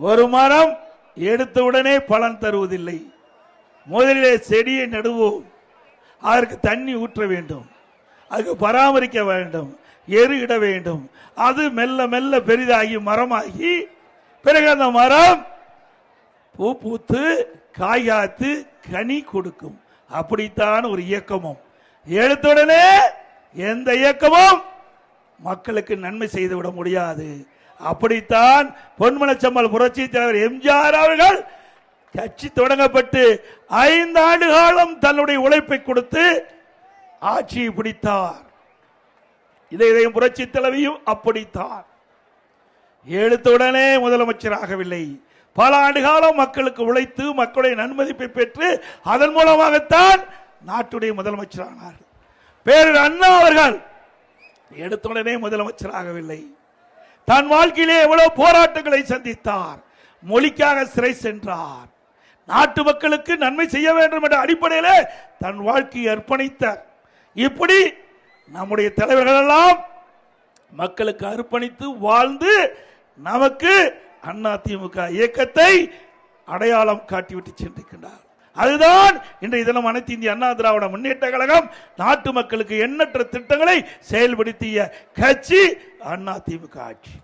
ஒரு மரம் எடுத்தவுடனே பலன் தருவதில்லை. முதலிலே செடியை நடுவோம், அதற்கு தண்ணி ஊற்ற வேண்டும், அதுக்கு பராமரிக்க வேண்டும், எரு இட வேண்டும். அது மெல்ல மெல்ல பெரிதாகி மரமாகி பிறகு அந்த மரம் பூ பூத்து காய் காத்து கனி கொடுக்கும். அப்படித்தான் ஒரு இயக்கமும். எடுத்துடனே எந்த இயக்கமும் மக்களுக்கு நன்மை செய்துவிட முடியாது. அப்படித்தான் பொன்மனச்செம்மல் புரட்சி தலைவர் எம்ஜிஆர் அவர்கள் கட்சி தொடங்கப்பட்டு 5 ஆண்டு காலம் தன்னுடைய உழைப்பை கொடுத்து ஆட்சியை பிடித்தார். இதையும் புரட்சி தலைவியும் அப்படித்தான். எடுத்தவுடனே முதலமைச்சராகவில்லை. பல ஆண்டு காலம் மக்களுக்கு உழைத்து மக்களுடைய நன்மதிப்பை பெற்று அதன் மூலமாகத்தான் நாட்டுடைய முதலமைச்சரானார்கள். பேரறிஞர் அண்ணா அவர்கள் எடுத்தவுடனே முதலமைச்சராகவில்லை. தன் வாழ்க்கையிலே எவ்வளவு போராட்டங்களை சந்தித்தார். மொழிக்காக சிறை சென்றார். நாட்டு மக்களுக்கு நன்மை செய்ய வேண்டும் என்ற அடிப்படையில் தன் வாழ்க்கையை அர்ப்பணித்தார். இப்படி நம்முடைய தலைவர்கள் எல்லாம் மக்களுக்கு அர்ப்பணித்து வாழ்ந்து நமக்கு அதிமுக இயக்கத்தை அடையாளம் காட்டிவிட்டு சென்றிருக்கின்றார். அதுதான் இன்றைய தினம் அனைத்து இந்திய அண்ணா திராவிட முன்னேற்ற கழகம் நாட்டு மக்களுக்கு எண்ணற்ற திட்டங்களை செயல்படுத்திய கட்சி அதிமுக ஆட்சி.